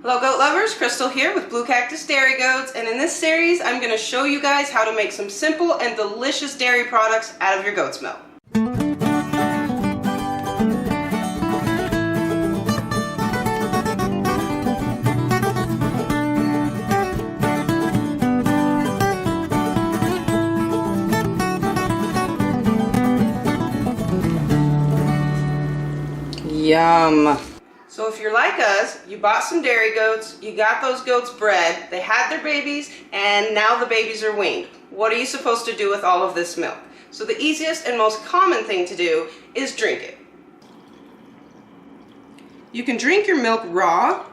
Hello goat lovers, Crystal here with Blue Cactus Dairy Goats, and in this series I'm going to show you guys how to make some simple and delicious dairy products out of your goat's milk. Yum! So if you're like us, you bought some dairy goats, you got those goats bred, they had their babies, and now the babies are weaned. What are you supposed to do with all of this milk? So the easiest and most common thing to do is drink it. You can drink your milk raw,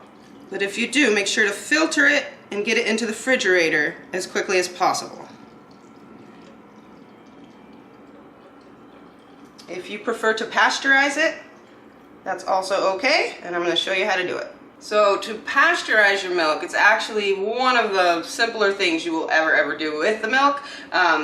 but if you do, make sure to filter it and get it into the refrigerator as quickly as possible. If you prefer to pasteurize it, that's also okay, and I'm going to show you how to do it. So to pasteurize your milk, it's actually one of the simpler things you will ever do with the milk.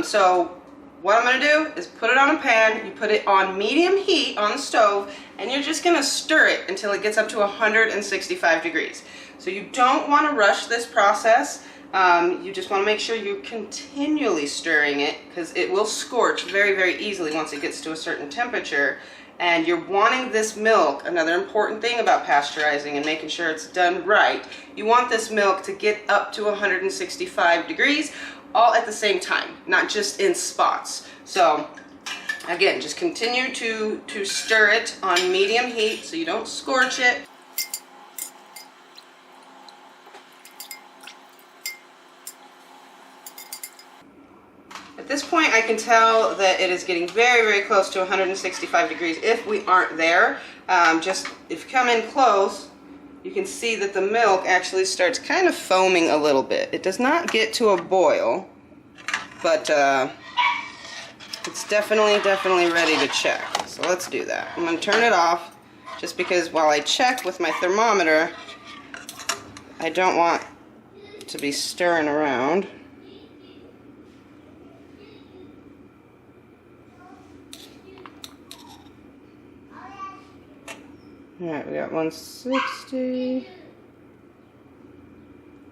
So what I'm going to do is put it on a pan, you put it on medium heat on the stove, and you're just going to stir it until it gets up to 165 degrees. So you don't want to rush this process. You just want to make sure you're continually stirring it because it will scorch very easily once it gets to a certain temperature. And you're wanting this milk, another important thing about pasteurizing and making sure it's done right, you want this milk to get up to 165 degrees all at the same time, not just in spots. So again, just continue to stir it on medium heat so you don't scorch it. At this point, I can tell that it is getting very close to 165 degrees if we aren't there. Just if you come in close, you can see that the milk actually starts kind of foaming a little bit. It does not get to a boil, but it's definitely ready to check. So let's do that. I'm going to turn it off just because while I check with my thermometer, I don't want to be stirring around. Alright, we got 160,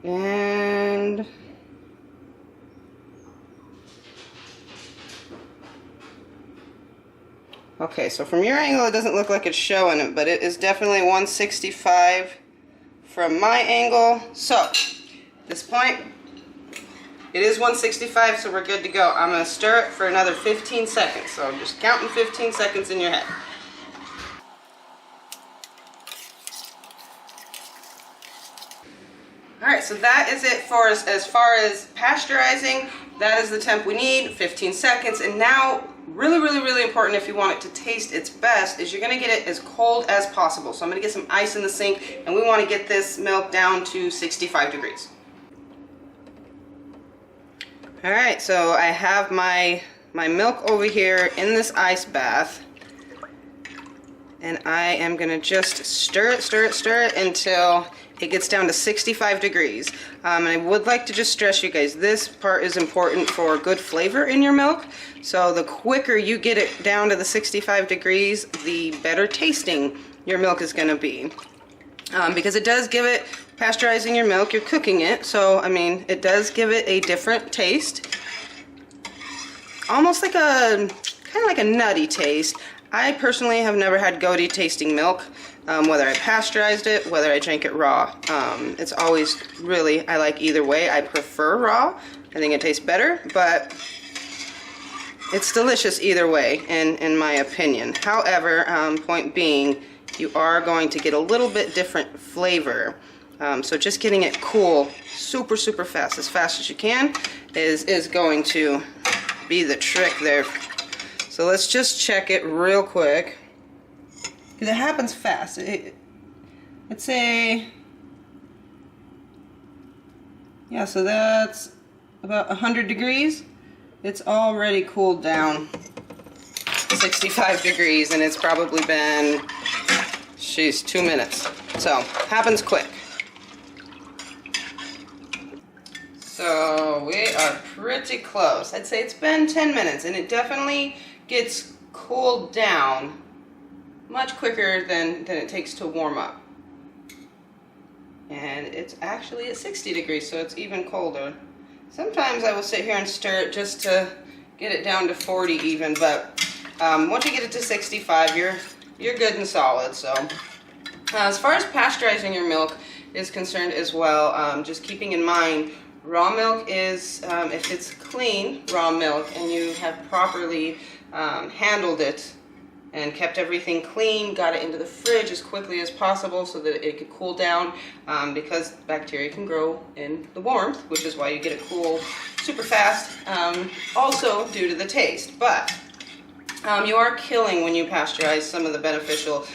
and okay, so from your angle it doesn't look like it's showing it, but it is definitely 165 from my angle. So, at this point, it is 165, so we're good to go. I'm going to stir it for another 15 seconds, so I'm just counting 15 seconds in your head. Alright, so that is it for us as far as pasteurizing. That is the temp we need, 15 seconds. And now, really important if you want it to taste its best, is you're going to get it as cold as possible. So I'm going to get some ice in the sink, and we want to get this milk down to 65 degrees. Alright, so I have my milk over here in this ice bath. And I am going to just stir it until it gets down to 65 degrees. And I would like to just stress you guys, this part is important for good flavor in your milk. So the quicker you get it down to the 65 degrees, the better tasting your milk is going to be. Because it does give it, pasteurizing your milk, you're cooking it. So, I mean, it does give it a different taste. Almost like kind of like a nutty taste. I personally have never had goaty tasting milk, whether I pasteurized it, whether I drank it raw. It's always really, I like either way. I prefer raw. I think it tastes better, but it's delicious either way, in my opinion. However, point being, you are going to get a little bit different flavor. So just getting it cool super fast as you can, is going to be the trick there. So let's just check it real quick, because it happens fast. Let's say, yeah, so that's about 100 degrees. It's already cooled down 65 degrees, and it's probably been, 2 minutes. So, happens quick. So, we are pretty close. I'd say it's been 10 minutes, and it definitely gets cooled down much quicker than it takes to warm up. And and it's actually at 60 degrees, so it's even colder. Sometimes I will sit here and stir it just to get it down to 40 even, but once you get it to 65, you're good and solid. So as far as pasteurizing your milk is concerned as well, just keeping in mind, raw milk is, if it's clean raw milk and you have properly handled it and kept everything clean, got it into the fridge as quickly as possible so that it could cool down, because bacteria can grow in the warmth, which is why you get it cool super fast, also due to the taste. But you are killing, when you pasteurize, some of the beneficial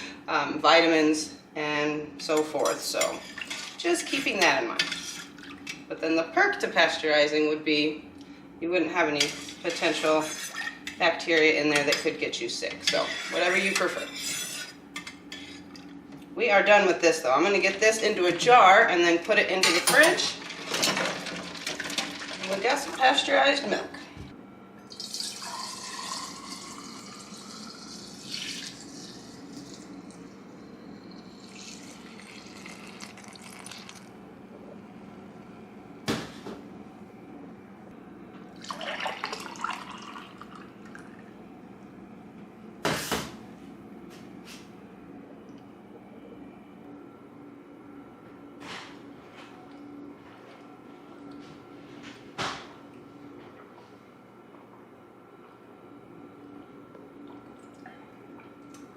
vitamins and so forth, so just keeping that in mind. But then the perk to pasteurizing would be you wouldn't have any potential bacteria in there that could get you sick. So whatever you prefer. We are done with this though. I'm going to get this into a jar and then put it into the fridge. And we got some pasteurized milk.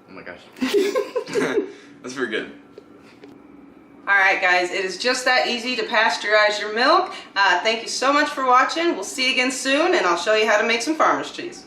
Oh my gosh. That's pretty good. Alright guys, it is just that easy to pasteurize your milk. Thank you so much for watching. We'll see you again soon, and I'll show you how to make some farmer's cheese.